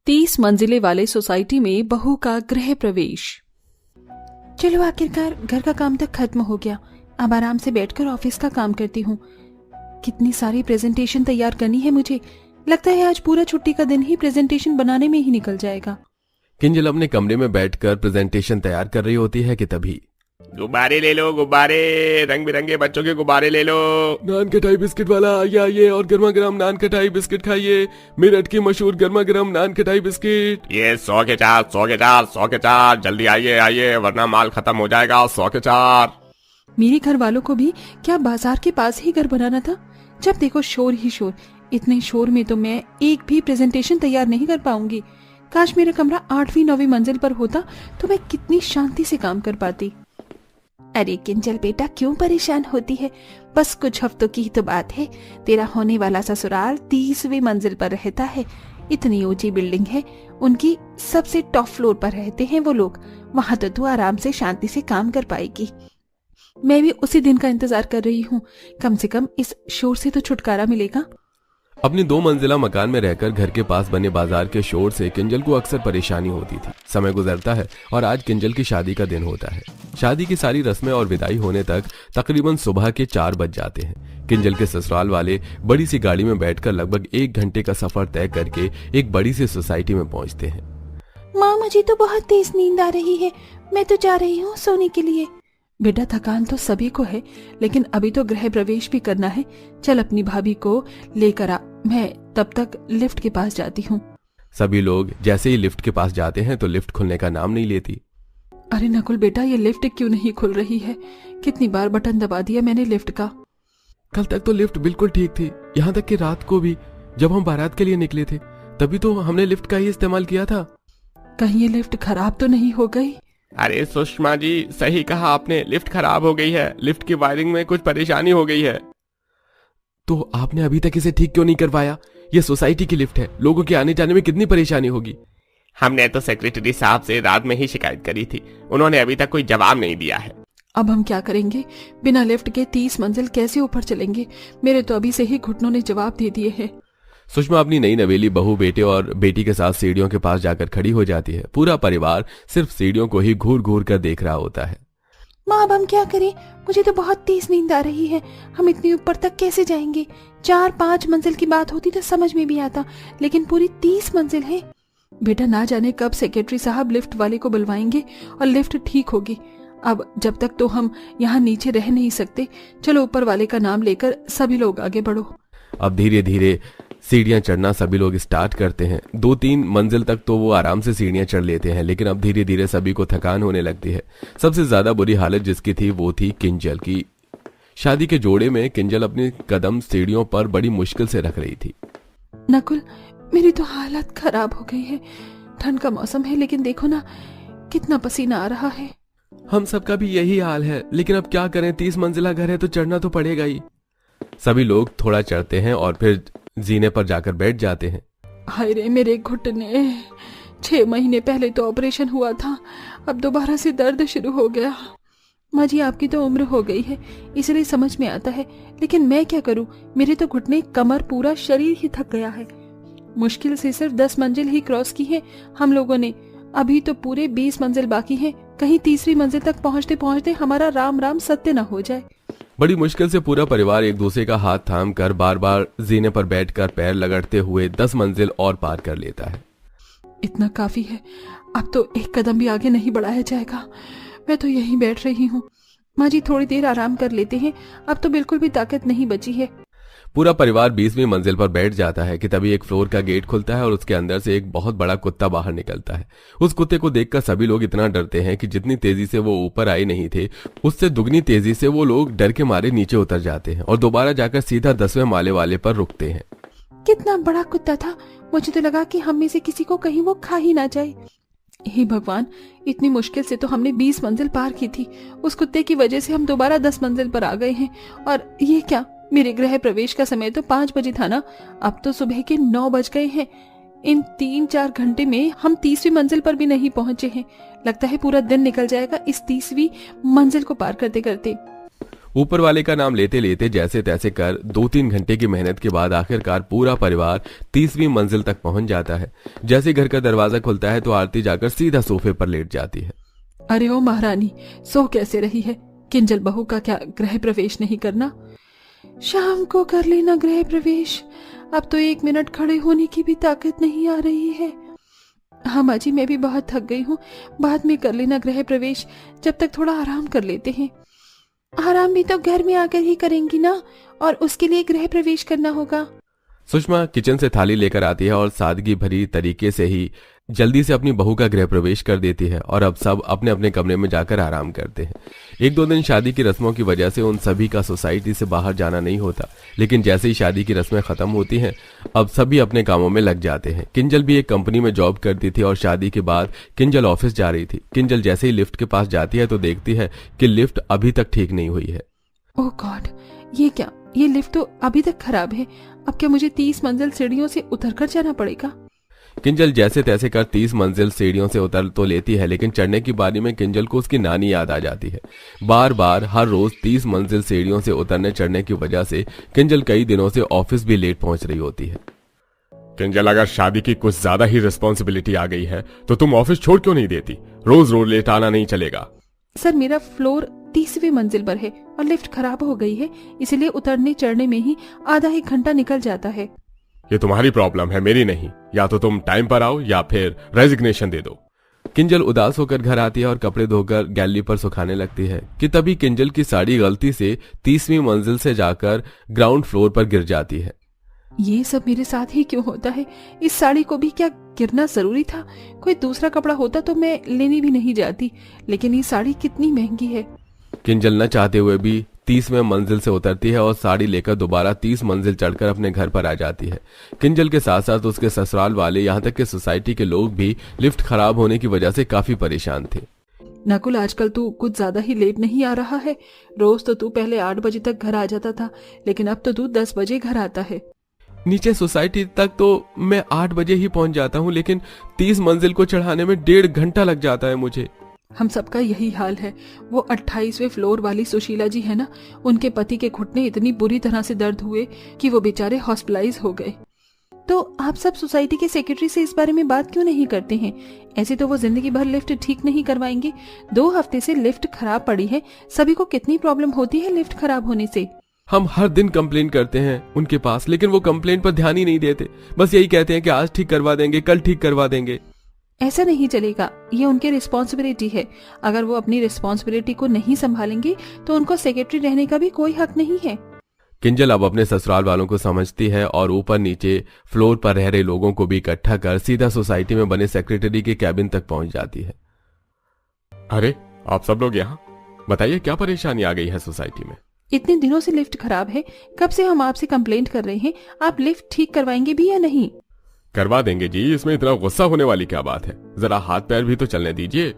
30 मंजिले वाले सोसाइटी में बहू का गृह प्रवेश। चलो आखिरकार घर का काम तक खत्म हो गया। अब आराम से बैठकर ऑफिस का काम करती हूँ। कितनी सारी प्रेजेंटेशन तैयार करनी है मुझे। लगता है आज पूरा छुट्टी का दिन ही प्रेजेंटेशन बनाने में ही निकल जाएगा। किंजल अपने कमरे में बैठकर प्रेजेंटेशन तैयार कर रही होती है कि तभी गुब्बारे ले लो, गुब्बारे, रंग बिरंगे बच्चों के गुब्बारे ले लो। नान कटाई बिस्किट वाला आइए और गर्मा गर्म नान कटाई बिस्किट खाइए। मेरठ की मशहूर गर्मा गर्म नान कटाई बिस्किट। ये 100 के 4, 100 के 4, 100 के 4, जल्दी आइए वरना माल खत्म हो जाएगा। 100 के 4। मेरे घर वालों को भी क्या बाजार के पास ही घर बनाना था? जब देखो शोर ही शोर। इतने शोर में तो मैं एक भी प्रेजेंटेशन तैयार नहीं कर पाऊंगी। काश मेरा कमरा 8वीं 9वीं मंजिल पर होता तो मैं कितनी शांति से काम कर पाती। अरे किंजल बेटा, क्यों परेशान होती है? बस कुछ हफ्तों की ही तो बात है। तेरा होने वाला ससुराल 30वीं मंजिल पर रहता है। इतनी ऊंची बिल्डिंग है, उनकी सबसे टॉप फ्लोर पर रहते हैं वो लोग। वहां तो तू आराम से शांति से काम कर पाएगी। मैं भी उसी दिन का इंतजार कर रही हूँ। कम से कम इस शोर से तो छुटकारा मिलेगा। अपनी 2 मंजिला मकान में रहकर घर के पास बने बाजार के शोर से किंजल को अक्सर परेशानी होती थी। समय गुजरता है और आज किंजल की शादी का दिन होता है। शादी की सारी रस्में और विदाई होने तक तकरीबन सुबह के 4 बज जाते हैं। किंजल के ससुराल वाले बड़ी सी गाड़ी में बैठकर लगभग 1 घंटे का सफर तय करके एक बड़ी सी सोसाइटी में पहुंचते हैं। माँ, मुझे तो बहुत तेज नींद आ रही है। मैं तो जा रही हूँ सोने के लिए। बेटा, थकान तो सभी को है, लेकिन अभी तो गृह प्रवेश भी करना है। चल अपनी भाभी को लेकर आ, मैं तब तक लिफ्ट के पास जाती हूँ। सभी लोग जैसे ही लिफ्ट के पास जाते हैं तो लिफ्ट खुलने का नाम नहीं लेती। अरे नकुल बेटा, ये लिफ्ट क्यों नहीं खुल रही है? कितनी बार बटन दबा दिया मैंने लिफ्ट का। कल तक तो लिफ्ट बिल्कुल ठीक थी, यहाँ तक कि रात को भी जब हम बारात के लिए निकले थे तभी तो हमने लिफ्ट का ही इस्तेमाल किया था। कहीं ये लिफ्ट खराब तो नहीं हो गई? अरे सुषमा जी, सही कहा आपने, लिफ्ट खराब हो गई है। लिफ्ट की वायरिंग में कुछ परेशानी हो गई है। तो आपने अभी तक इसे ठीक क्यों नहीं करवाया? ये सोसाइटी की लिफ्ट है, लोगों के आने जाने में कितनी परेशानी होगी। हमने तो सेक्रेटरी साहब से रात में ही शिकायत करी थी, उन्होंने अभी तक कोई जवाब नहीं दिया है। अब हम क्या करेंगे? बिना लिफ्ट के 30 मंजिल कैसे ऊपर चलेंगे? मेरे तो अभी से ही घुटनों ने जवाब दे दिए हैं। सुषमा अपनी नई नवेली बहू, बेटे और बेटी के साथ सीढ़ियों के पास जाकर खड़ी हो जाती है। पूरा परिवार सिर्फ सीढ़ियों को ही घूर घूर कर देख रहा होता है। माँ, अब हम क्या करें? मुझे तो बहुत तेज नींद आ रही है। हम इतनी ऊपर तक कैसे जाएंगे? 4-5 मंजिल की बात होती तो समझ में भी आता, लेकिन पूरी 30 मंजिल है। बेटा, ना जाने कब सेक्रेटरी साहब लिफ्ट वाले को बुलवाएंगे और लिफ्ट ठीक होगी। अब जब तक तो हम यहाँ नीचे रह नहीं सकते। चलो ऊपर वाले का नाम लेकर सभी लोग आगे बढ़ो। अब धीरे धीरे सीढ़ियां चढ़ना सभी लोग स्टार्ट करते हैं। 2-3 मंजिल तक तो वो आराम से सीढ़ियां चढ़ लेते हैं, लेकिन अब धीरे धीरे सभी को थकान होने लगती है। सबसे ज्यादा बुरी हालत जिसकी थी वो थी किंजल की। शादी के जोड़े में किंजल अपने कदम सीढ़ियों पर बड़ी मुश्किल से रख रही थी। नकुल, मेरी तो हालत खराब हो गई है। ठंड का मौसम है, लेकिन देखो ना कितना पसीना आ रहा है। हम सबका भी यही हाल है, लेकिन अब क्या करें? 30 मंजिला घर है तो चढ़ना तो पड़ेगा ही। सभी लोग थोड़ा चढ़ते हैं और फिर जीने पर जाकर बैठ जाते हैं। हाय रे मेरे घुटने, 6 महीने पहले तो ऑपरेशन हुआ था, अब दोबारा से दर्द शुरू हो गया। माँ जी, आपकी तो उम्र हो गई है इसलिए समझ में आता है, लेकिन मैं क्या करूँ? मेरे तो घुटने, कमर, पूरा शरीर ही थक गया है। मुश्किल से सिर्फ 10 मंजिल ही क्रॉस की है हम लोगों ने। अभी तो पूरे 20 मंजिल बाकी हैं। कहीं 3री मंजिल तक पहुँचते पहुँचते हमारा राम राम सत्य न हो जाए। बड़ी मुश्किल से पूरा परिवार एक दूसरे का हाथ थाम कर बार बार जीने पर बैठकर पैर लगड़ते हुए 10 मंजिल और पार कर लेता है। इतना काफी है, अब तो एक कदम भी आगे नहीं बढ़ाया जाएगा। मैं तो यहीं बैठ रही हूँ। माँ जी, थोड़ी देर आराम कर लेते हैं, अब तो बिल्कुल भी ताकत नहीं बची है। पूरा परिवार 20वीं मंजिल पर बैठ जाता है कि तभी एक फ्लोर का गेट खुलता है और उसके अंदर से एक बहुत बड़ा कुत्ता बाहर निकलता है। उस कुत्ते को देखकर सभी लोग इतना डरते हैं कि जितनी तेजी से वो ऊपर आए नहीं थे, उससे दुगनी तेजी से वो लोग डर के मारे नीचे उतर जाते हैं और दोबारा जाकर सीधा 10वें माले वाले पर रुकते हैं। कितना बड़ा कुत्ता था! मुझे तो लगा कि हम में से किसी को कहीं वो खा ही ना जाए। हे भगवान, इतनी मुश्किल से तो हमने 20 मंजिल पार की थी। उस कुत्ते की वजह से हम दोबारा 10 मंजिल पर आ गए हैं। और ये क्या, मेरे गृह प्रवेश का समय तो 5 बजे था ना, अब तो सुबह के 9 बज गए हैं। इन 3-4 घंटे में हम 30वीं मंजिल पर भी नहीं पहुंचे हैं। लगता है पूरा दिन निकल जाएगा इस 30वीं मंजिल को पार करते करते। ऊपर वाले का नाम लेते लेते जैसे तैसे कर 2-3 घंटे की मेहनत के बाद आखिरकार पूरा परिवार 30वीं मंजिल तक पहुंच जाता है। जैसे घर का दरवाजा खुलता है तो आरती जाकर सीधा सोफे पर लेट जाती है। अरे ओ महारानी, सो कैसे रही है? किंजल बहू का क्या गृह प्रवेश नहीं करना? शाम को कर लेना गृह प्रवेश, अब तो 1 मिनट खड़े होने की भी ताकत नहीं आ रही है। हाँ माँ जी, मैं भी बहुत थक गई हूँ, बाद में कर लेना गृह प्रवेश, जब तक थोड़ा आराम कर लेते हैं। आराम भी तो घर में आकर ही करेंगी ना, और उसके लिए गृह प्रवेश करना होगा। सुषमा किचन से थाली लेकर आती है और सादगी भरी तरीके से ही जल्दी से अपनी बहू का गृह प्रवेश कर देती है और अब सब अपने अपने कमरे में जाकर आराम करते हैं। 1-2 दिन शादी की रस्मों की वजह से उन सभी का सोसाइटी से बाहर जाना नहीं होता, लेकिन जैसे ही शादी की रस्में खत्म होती हैं अब सभी अपने कामों में लग जाते हैं। किंजल भी एक कंपनी में जॉब करती थी और शादी के बाद किंजल ऑफिस जा रही थी। किंजल जैसे ही लिफ्ट के पास जाती है तो देखती है कि लिफ्ट अभी तक ठीक नहीं हुई है। ओह गॉड, ये क्या? ये लिफ्ट तो अभी तक खराब है। अब क्या मुझे 30 मंजिल सीढ़ियों से उतरकर जाना पड़ेगा? किंजल जैसे तैसे कर 30 मंजिल सीढ़ियों से उतर तो लेती है, लेकिन चढ़ने की बारी में किंजल को उसकी नानी याद आ जाती है। बार बार हर रोज 30 मंजिल सीढ़ियों से उतरने चढ़ने की वजह से किंजल कई दिनों से ऑफिस भी लेट पहुंच रही होती है। किंजल, अगर शादी की कुछ ज्यादा ही रिस्पॉन्सिबिलिटी आ गई है तो तुम ऑफिस छोड़ क्यों नहीं देती? रोज रोज लेट आना नहीं चलेगा। सर, मेरा फ्लोर 30वीं मंजिल पर है और लिफ्ट खराब हो गई है, इसलिए उतरने चढ़ने में ही आधा 1 घंटा निकल जाता है। ये तुम्हारी प्रॉब्लम है, मेरी नहीं। या तो तुम टाइम पर आओ या फिर रेजिग्नेशन दे दो। किंजल उदास होकर घर आती है और कपड़े धोकर गैलरी पर सुखाने लगती है कि तभी किंजल की साड़ी गलती से 30वीं मंजिल से जाकर ग्राउंड फ्लोर पर गिर जाती है। ये सब मेरे साथ ही क्यों होता है? इस साड़ी को भी क्या गिरना जरूरी था? कोई दूसरा कपड़ा होता तो मैं लेने भी नहीं जाती, लेकिन ये साड़ी कितनी महंगी है। किंजल न चाहते हुए भी 30वें मंजिल से उतरती है और साड़ी लेकर दोबारा 30 मंजिल चढ़कर अपने घर पर आ जाती है। किंजल के साथ साथ उसके ससुराल वाले, यहाँ तक कि सोसाइटी के लोग भी लिफ्ट खराब होने की वजह से काफी परेशान थे। नकुल, आजकल तू कुछ ज्यादा ही लेट नहीं आ रहा है? रोज तो तू पहले 8 बजे तक घर आ जाता था, लेकिन अब तो तू 10 बजे घर आता है। नीचे सोसाइटी तक तो मैं 8 बजे ही पहुंच जाता हूँ, लेकिन 30 मंजिल को चढ़ाने में 1.5 घंटा लग जाता है मुझे। हम सबका यही हाल है। वो 28वें फ्लोर वाली सुशीला जी है ना, उनके पति के घुटने इतनी बुरी तरह से दर्द हुए कि वो बेचारे हॉस्पिटलाइज हो गए। तो आप सब सोसाइटी के सेक्रेटरी से इस बारे में बात क्यों नहीं करते हैं? ऐसे तो वो जिंदगी भर लिफ्ट ठीक नहीं करवाएंगे। 2 हफ्ते से लिफ्ट खराब पड़ी है। सभी को कितनी प्रॉब्लम होती है लिफ्ट खराब होने से। हम हर दिन कंप्लेन करते हैं उनके पास, लेकिन वो कंप्लेन पर ध्यान ही नहीं देते। बस यही कहते हैं कि आज ठीक करवा देंगे, कल ठीक करवा देंगे। ऐसा नहीं चलेगा, ये उनकी रिस्पॉन्सिबिलिटी है। अगर वो अपनी रिस्पॉन्सिबिलिटी को नहीं संभालेंगे तो उनको सेक्रेटरी रहने का भी कोई हक नहीं है। किंजल अब अपने ससुराल वालों को समझती है और ऊपर नीचे फ्लोर पर रह रहे लोगों को भी इकट्ठा कर सीधा सोसाइटी में बने सेक्रेटरी के कैबिन तक पहुंच जाती है। अरे आप सब लोग यहाँ, बताइए क्या परेशानी आ गई है सोसाइटी में? इतने दिनों से लिफ्ट खराब है, कब से हम आपसे कंप्लेंट कर रहे हैं। आप लिफ्ट ठीक करवाएंगे भी या नहीं? करवा देंगे जी, इसमें इतना गुस्सा होने वाली क्या बात है? जरा हाथ पैर भी तो चलने दीजिए।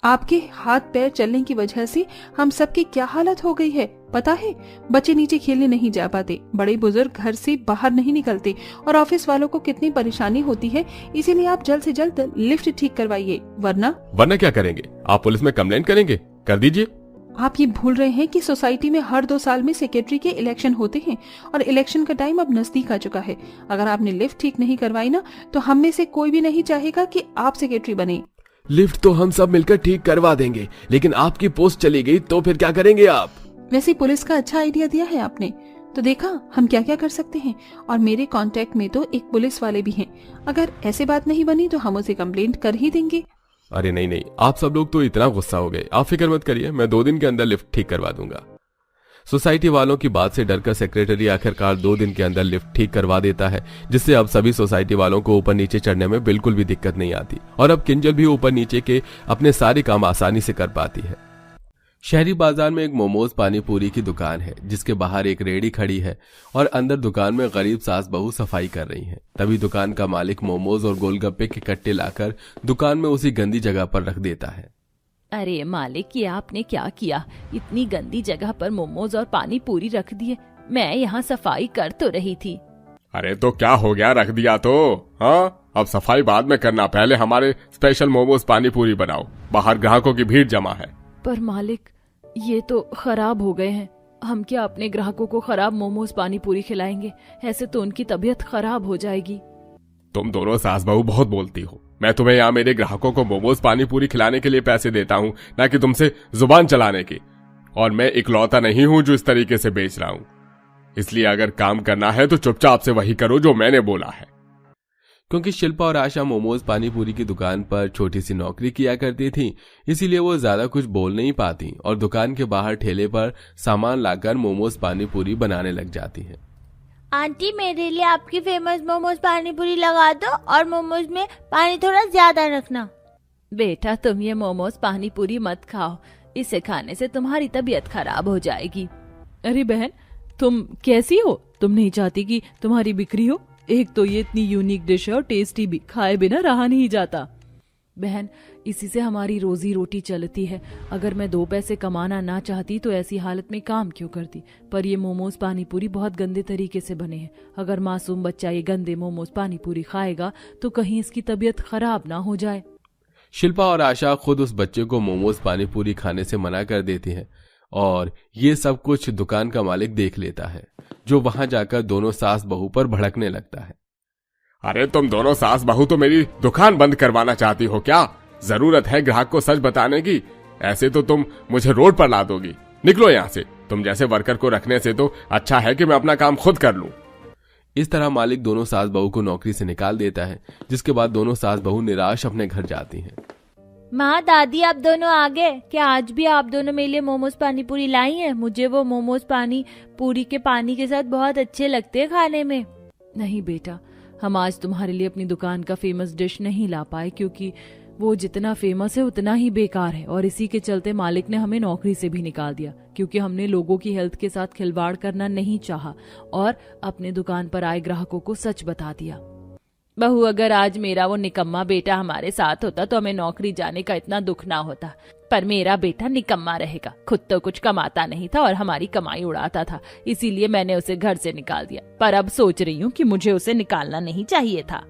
आपके हाथ पैर चलने की वजह से हम सबकी क्या हालत हो गई है पता है? बच्चे नीचे खेलने नहीं जा पाते, बड़े बुजुर्ग घर से बाहर नहीं निकलते और ऑफिस वालों को कितनी परेशानी होती है। इसीलिए आप जल्द से जल्द लिफ्ट ठीक करवाइए, वरना क्या करेंगे? आप पुलिस में कंप्लेंट करेंगे? कर दीजिए। आप ये भूल रहे हैं कि सोसाइटी में हर 2 साल में सेक्रेटरी के इलेक्शन होते हैं और इलेक्शन का टाइम अब नजदीक आ चुका है। अगर आपने लिफ्ट ठीक नहीं करवाई ना तो हम में से कोई भी नहीं चाहेगा कि आप सेक्रेटरी बने। लिफ्ट तो हम सब मिलकर ठीक करवा देंगे, लेकिन आपकी पोस्ट चली गई तो फिर क्या करेंगे आप? वैसे पुलिस का अच्छा आइडिया दिया है आपने, तो देखा हम क्या क्या कर सकते हैं। और मेरे कांटेक्ट में तो एक पुलिस वाले भी हैं। अगर ऐसे बात नहीं बनी तो हम उसे कंप्लेंट कर ही देंगे। अरे नहीं, आप सब लोग तो इतना गुस्सा हो गए। आप फिक्र मत करिए, मैं 2 दिन के अंदर लिफ्ट ठीक करवा दूंगा। सोसाइटी वालों की बात से डरकर सेक्रेटरी आखिरकार 2 दिन के अंदर लिफ्ट ठीक करवा देता है, जिससे अब सभी सोसाइटी वालों को ऊपर नीचे चढ़ने में बिल्कुल भी दिक्कत नहीं आती और अब किंजल भी ऊपर नीचे के अपने सारे काम आसानी से कर पाती है। शहरी बाजार में एक मोमोज पानी पूरी की दुकान है, जिसके बाहर एक रेहड़ी खड़ी है और अंदर दुकान में गरीब सास बहू सफाई कर रही हैं। तभी दुकान का मालिक मोमोज और गोलगप्पे के कट्टे लाकर दुकान में उसी गंदी जगह पर रख देता है। अरे मालिक, ये आपने क्या किया? इतनी गंदी जगह पर मोमोज और पानी पूरी रख दिए। मैं यहाँ सफाई कर तो रही थी। अरे तो क्या हो गया, रख दिया तो। हाँ, अब सफाई बाद में करना, पहले हमारे स्पेशल मोमोज पानी पूरी बनाओ, बाहर ग्राहकों की भीड़ जमा है। पर मालिक, ये तो खराब हो गए हैं। हम क्या अपने ग्राहकों को खराब मोमोज पानी पूरी खिलाएंगे? ऐसे तो उनकी तबीयत खराब हो जाएगी। तुम दोनों सास बहू बहुत बोलती हो। मैं तुम्हें यहाँ मेरे ग्राहकों को मोमोज पानी पूरी खिलाने के लिए पैसे देता हूँ, ना कि तुमसे जुबान चलाने की। और मैं इकलौता नहीं हूं जो इस तरीके से बेच रहा हूं। इसलिए अगर काम करना है तो चुपचाप से वही करो जो मैंने बोला है। क्योंकि शिल्पा और आशा मोमोज पानी पूरी की दुकान पर छोटी सी नौकरी किया करती थी, इसीलिए वो ज्यादा कुछ बोल नहीं पाती और दुकान के बाहर ठेले पर सामान लाकर मोमोज पानी पूरी बनाने लग जाती हैं। आंटी, मेरे लिए आपकी फेमस मोमोज पानी पूरी लगा दो और मोमोज में पानी थोड़ा ज्यादा रखना। बेटा, तुम ये मोमोज पानी पूरी मत खाओ, इसे खाने से तुम्हारी तबीयत खराब हो जाएगी। अरे बहन, तुम कैसी हो? तुम नहीं चाहती कि तुम्हारी बिक्री हो? एक तो ये इतनी यूनिक डिश है और टेस्टी भी, खाए बिना रहा नहीं जाता। बहन, इसी से हमारी रोजी रोटी चलती है। अगर मैं 2 पैसे कमाना ना चाहती तो ऐसी हालत में काम क्यों करती? पर ये मोमोज पानी पूरी बहुत गंदे तरीके से बने हैं। अगर मासूम बच्चा ये गंदे मोमोज पानी पूरी खाएगा तो कहीं इसकी तबीयत खराब ना हो जाए। शिल्पा और आशा खुद उस बच्चे को मोमोज पानी पूरी खाने से मना कर देती हैं और ये सब कुछ दुकान का मालिक देख लेता है, जो वहां जाकर दोनों सास बहू पर भड़कने लगता है। अरे तुम दोनों सास बहू तो मेरी दुकान बंद करवाना चाहती हो क्या? जरूरत है ग्राहक को सच बताने की? ऐसे तो तुम मुझे रोड पर ला दोगी। निकलो यहाँ से। तुम जैसे वर्कर को रखने से तो अच्छा है कि मैं अपना काम खुद कर लूं। इस तरह मालिक दोनों सास बहू को नौकरी से निकाल देता है, जिसके बाद दोनों सास बहू निराश अपने घर जाती हैं। माँ, दादी, आप दोनों आ गए क्या? आज भी आप दोनों मेरे लिए मोमोज पानी पूरी लाई हैं? मुझे वो मोमोज पानी पूरी के पानी के साथ बहुत अच्छे लगते हैं खाने में। नहीं बेटा, हम आज तुम्हारे लिए अपनी दुकान का फेमस डिश नहीं ला पाए, क्योंकि वो जितना फेमस है उतना ही बेकार है। और इसी के चलते मालिक ने हमें नौकरी से भी निकाल दिया, क्योंकि हमने लोगों की हेल्थ के साथ खिलवाड़ करना नहीं चाहा और अपने दुकान पर आए ग्राहकों को सच बता दिया। बहू, अगर आज मेरा वो निकम्मा बेटा हमारे साथ होता तो हमें नौकरी जाने का इतना दुख ना होता। पर मेरा बेटा निकम्मा रहेगा, खुद तो कुछ कमाता नहीं था और हमारी कमाई उड़ाता था, इसीलिए मैंने उसे घर से निकाल दिया। पर अब सोच रही हूँ कि मुझे उसे निकालना नहीं चाहिए था।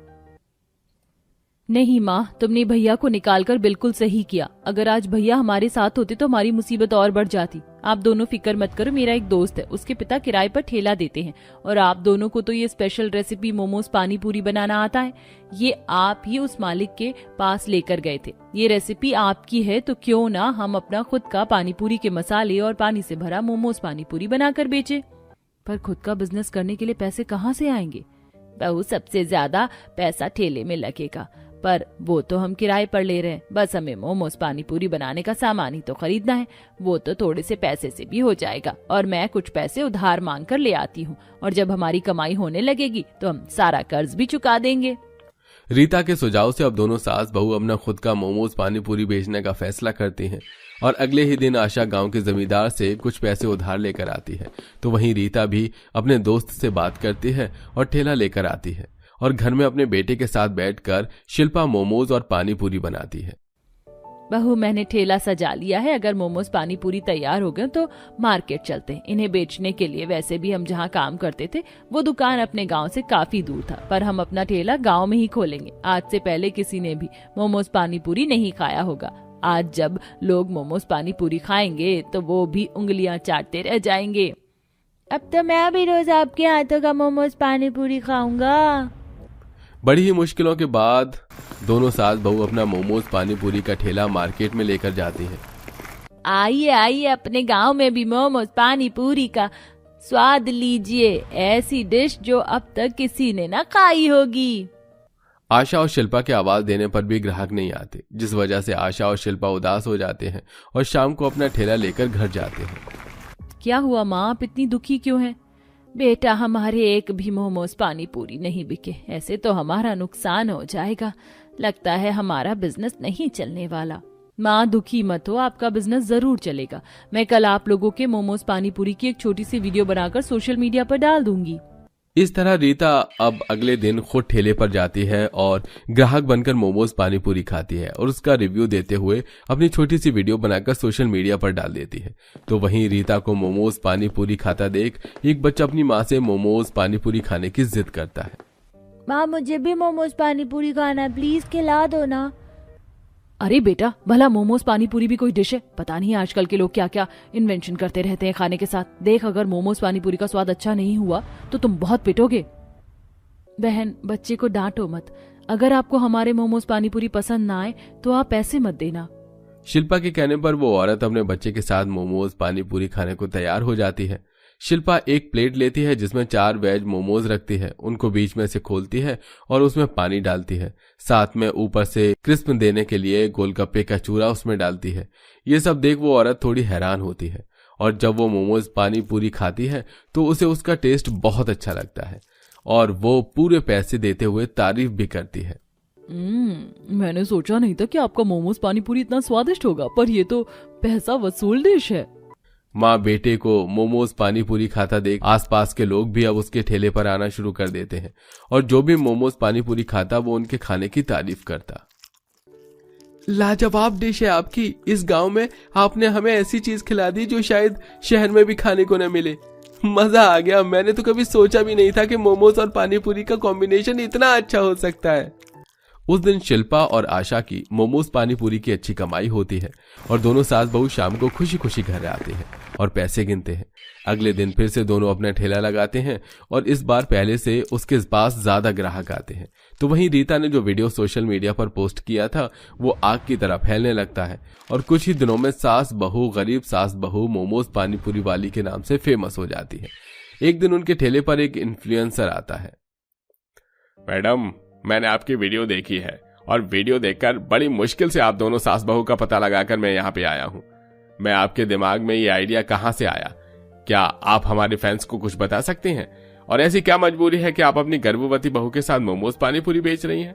नहीं माँ, तुमने भैया को निकालकर बिल्कुल सही किया। अगर आज भैया हमारे साथ होते तो हमारी मुसीबत और बढ़ जाती। आप दोनों फिक्र मत करो, मेरा एक दोस्त है, उसके पिता किराए पर ठेला देते हैं और आप दोनों को तो ये स्पेशल रेसिपी मोमोज पानी पूरी बनाना आता है। ये आप ही उस मालिक के पास लेकर गए थे। ये रेसिपी आपकी है तो क्यों ना हम अपना खुद का पानी पूरी के मसाले और पानी से भरा मोमोज पानी पूरी बनाकर बेचे। पर खुद का बिजनेस करने के लिए पैसे कहाँ से आएंगे? बहू, सबसे ज्यादा पैसा ठेले में लगेगा, पर वो तो हम किराए पर ले रहे हैं। बस हमें मोमोज पानी पूरी बनाने का सामान ही तो खरीदना है, वो तो थोड़े से पैसे से भी हो जाएगा और मैं कुछ पैसे उधार मांग कर ले आती हूँ और जब हमारी कमाई होने लगेगी तो हम सारा कर्ज भी चुका देंगे। रीता के सुझाव से अब दोनों सास बहू अपना खुद का मोमोज पानी पूरी बेचने का फैसला करती हैं और अगले ही दिन आशा गांव के जमींदार से कुछ पैसे उधार लेकर आती है, तो वहीं रीता भी अपने दोस्त से बात करती है और ठेला लेकर आती है और घर में अपने बेटे के साथ बैठकर शिल्पा मोमोज और पानी पूरी बनाती है। बहू, मैंने ठेला सजा लिया है, अगर मोमोज पानी पूरी तैयार हो गए तो मार्केट चलते हैं इन्हें बेचने के लिए। वैसे भी हम जहाँ काम करते थे वो दुकान अपने गांव से काफी दूर था, पर हम अपना ठेला गांव में ही खोलेंगे। आज से पहले किसी ने भी मोमोज पानी पूरी नहीं खाया होगा। आज जब लोग मोमोज पानी पूरी खाएंगे तो वो भी उंगलियां चाटते रह जाएंगे। अब तो मैं भी रोज आपके हाथों का मोमोज पानी पूरी खाऊंगा। बड़ी ही मुश्किलों के बाद दोनों सास बहू अपना मोमोज पानी पूरी का ठेला मार्केट में लेकर जाती हैं। आइए आइए, अपने गांव में भी मोमोज पानी पूरी का स्वाद लीजिए, ऐसी डिश जो अब तक किसी ने ना खाई होगी। आशा और शिल्पा के आवाज देने पर भी ग्राहक नहीं आते, जिस वजह से आशा और शिल्पा उदास हो जाते हैं और शाम को अपना ठेला लेकर घर जाते हैं। क्या हुआ माँ, आप इतनी दुखी क्यों हैं? बेटा, हमारे एक भी मोमोज पानी पूरी नहीं बिके, ऐसे तो हमारा नुकसान हो जाएगा। लगता है हमारा बिजनेस नहीं चलने वाला। माँ, दुखी मत हो, आपका बिजनेस जरूर चलेगा। मैं कल आप लोगों के मोमोज पानी पूरी की एक छोटी सी वीडियो बनाकर सोशल मीडिया पर डाल दूंगी। इस तरह रीता अब अगले दिन खुद ठेले पर जाती है और ग्राहक बनकर मोमोज पानी पूरी खाती है और उसका रिव्यू देते हुए अपनी छोटी सी वीडियो बनाकर सोशल मीडिया पर डाल देती है। तो वहीं रीता को मोमोज पानी पूरी खाता देख एक बच्चा अपनी माँ से मोमोज पानी पूरी खाने की जिद करता है। माँ, मुझे भी मोमोज पानी पूरी खाना है, प्लीज खिला दो ना। अरे बेटा, भला मोमोज पानी पूरी भी कोई डिश है? पता नहीं आजकल के लोग क्या क्या इन्वेंशन करते रहते हैं खाने के साथ। देख, अगर मोमोज पानी पूरी का स्वाद अच्छा नहीं हुआ तो तुम बहुत पिटोगे। बहन, बच्चे को डांटो मत। अगर आपको हमारे मोमोज पानी पूरी पसंद ना आए तो आप पैसे मत देना। शिल्पा के कहने पर वो औरत अपने बच्चे के साथ मोमोज पानी पूरी खाने को तैयार हो जाती है। शिल्पा एक प्लेट लेती है जिसमें 4 वेज मोमोज रखती है, उनको बीच में से खोलती है और उसमें पानी डालती है। साथ में ऊपर से क्रिस्प देने के लिए गोलगप्पे का चूरा उसमें डालती है। ये सब देख वो औरत थोड़ी हैरान होती है और जब वो मोमोज पानी पूरी खाती है तो उसे उसका टेस्ट बहुत अच्छा लगता है और वो पूरे पैसे देते हुए तारीफ भी करती है। मैंने सोचा नहीं था कि आपका मोमोज पानी पूरी इतना स्वादिष्ट होगा, पर ये तो पैसा वसूल डिश है। माँ बेटे को मोमोज पानी पूरी खाता देख आसपास के लोग भी अब उसके ठेले पर आना शुरू कर देते हैं और जो भी मोमोज पानी पूरी खाता वो उनके खाने की तारीफ करता। लाजवाब डिश है आपकी। इस गांव में आपने हमें ऐसी चीज खिला दी जो शायद शहर में भी खाने को न मिले। मजा आ गया। मैंने तो कभी सोचा भी नहीं था कि मोमोज और पानी पूरी का कॉम्बिनेशन इतना अच्छा हो सकता है। उस दिन शिल्पा और आशा की मोमोज पानी पूरी की अच्छी कमाई होती है और दोनों सास बहू शाम को खुशी खुशी घर आते हैं और पैसे गिनते हैं। अगले दिन फिर से दोनों अपना ठेला लगाते हैं और इस बार पहले से उसके पास ज्यादा ग्राहक आते हैं। तो वहीं रीता ने जो वीडियो सोशल मीडिया पर पोस्ट किया था वो आग की तरह फैलने लगता है और कुछ ही दिनों में सास बहू गरीब सास बहू मोमोज पानी पूरी वाली के नाम से फेमस हो जाती है। एक दिन उनके ठेले पर एक इन्फ्लुएंसर आता है। मैडम, मैंने आपकी वीडियो देखी है और वीडियो देखकर बड़ी मुश्किल से आप दोनों सास बहू का पता लगाकर मैं यहाँ पे आया हूँ। मैं आपके दिमाग में ये आइडिया कहाँ से आया? क्या आप हमारे फैंस को कुछ बता सकते हैं? और ऐसी क्या मजबूरी है कि आप अपनी गर्भवती बहू के साथ मोमोज पानी पूरी बेच रही हैं?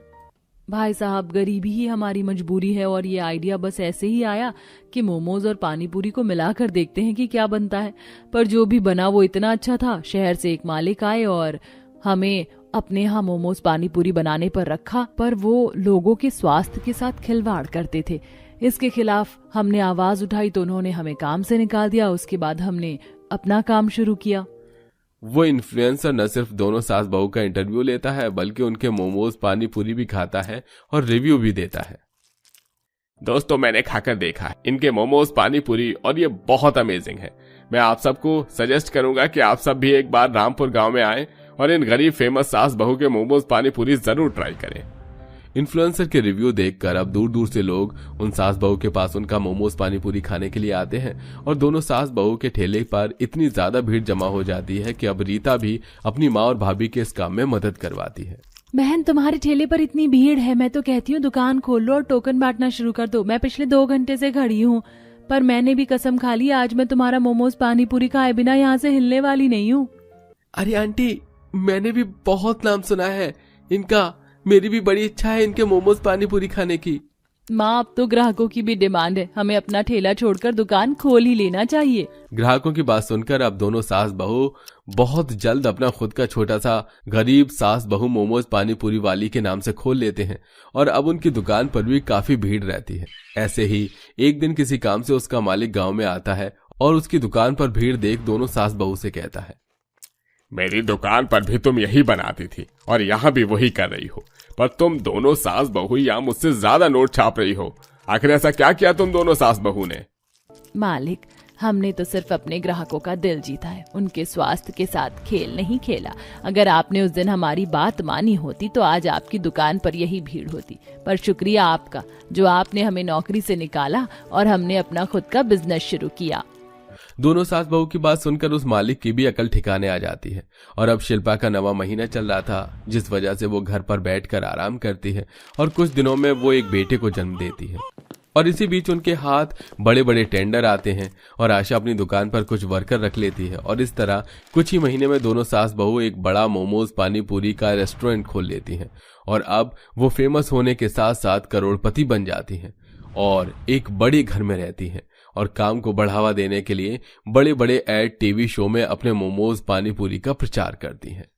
भाई साहब, गरीबी ही हमारी मजबूरी है और ये आइडिया बस ऐसे ही आया कि मोमोज और पानी पूरी को मिलाकर देखते हैं कि क्या बनता है। पर जो भी बना वो इतना अच्छा था। शहर से एक मालिक आए और हमें अपने यहाँ मोमोज पानी पूरी बनाने पर रखा, पर वो लोगों के स्वास्थ्य के साथ खिलवाड़ करते थे। इसके खिलाफ हमने आवाज उठाई तो उन्होंने हमें काम से निकाल दिया। उसके बाद हमने अपना काम शुरू किया। वो इन्फ्लुएंसर न सिर्फ दोनों सास बहू का इंटरव्यू लेता है बल्कि उनके मोमोज पानी पूरी भी खाता है और रिव्यू भी देता है। दोस्तों, मैंने खाकर देखा है इनके मोमोज पानी पूरी और ये बहुत अमेजिंग है। मैं आप सबको सजेस्ट करूंगा कि आप सब भी एक बार रामपुर गांव में आए और इन गरीब फेमस सास बहू के मोमोज पानी पूरी जरूर ट्राई करें। इन्फ्लुएंसर के रिव्यू देखकर अब दूर दूर से लोग उन सास बहू के पास उनका मोमोज पानी पूरी खाने के लिए आते हैं और दोनों सास बहू के ठेले पर इतनी ज्यादा भीड़ जमा हो जाती है कि अब रीता भी अपनी माँ और भाभी के इस काम में मदद करवाती है। बहन, तुम्हारे ठेले पर इतनी भीड़ है, मैं तो कहती हूँ दुकान खोल लो और टोकन बांटना शुरू कर दो। मैं पिछले 2 घंटे से खड़ी हूँ, पर मैंने भी कसम खा ली आज मैं तुम्हारा मोमोज पानी पूरी खाए बिना यहाँ से हिलने वाली नहीं हूँ। अरे आंटी, मैंने भी बहुत नाम सुना है इनका। मेरी भी बड़ी इच्छा है इनके मोमोज पानी पूरी खाने की। माँ, अब तो ग्राहकों की भी डिमांड है। हमें अपना ठेला छोड़कर दुकान खोल ही लेना चाहिए। ग्राहकों की बात सुनकर अब दोनों सास बहू बहुत जल्द अपना खुद का छोटा सा गरीब सास बहू मोमोज पानी पूरी वाली के नाम से खोल लेते हैं और अब उनकी दुकान पर भी काफी भीड़ रहती है। ऐसे ही एक दिन किसी काम से उसका मालिक गांव में आता है और उसकी दुकान पर भीड़ देख दोनों सास बहू से कहता है, मेरी दुकान पर भी तुम यही बनाती थी और यहाँ भी वही कर रही हो, पर तुम दोनों सास बहू यहाँ मुझसे ज्यादा नोट छाप रही हो। आखिर ऐसा क्या किया तुम दोनों सास बहू ने? मालिक, हमने तो सिर्फ अपने ग्राहकों का दिल जीता है, उनके स्वास्थ्य के साथ खेल नहीं खेला। अगर आपने उस दिन हमारी बात मानी होती तो आज आपकी दुकान पर यही भीड़ होती। पर शुक्रिया आपका जो आपने हमें नौकरी से निकाला और हमने अपना खुद का बिजनेस शुरू किया। दोनों सास बहू की बात सुनकर उस मालिक की भी अकल ठिकाने आ जाती है और अब शिल्पा का नवा महीना चल रहा था जिस वजह से वो घर पर बैठकर आराम करती है और कुछ दिनों में वो एक बेटे को जन्म देती है। और इसी बीच उनके हाथ बड़े बड़े टेंडर आते हैं और आशा अपनी दुकान पर कुछ वर्कर रख लेती है और इस तरह कुछ ही महीने में दोनों सास बहू एक बड़ा मोमोज पानी पूरी का रेस्टोरेंट खोल लेती हैं और अब वो फेमस होने के साथ साथ करोड़पति बन जाती हैं और एक बड़े घर में रहती हैं और काम को बढ़ावा देने के लिए बड़े बड़े एड टीवी शो में अपने मोमोज पानी पूरी का प्रचार करती हैं।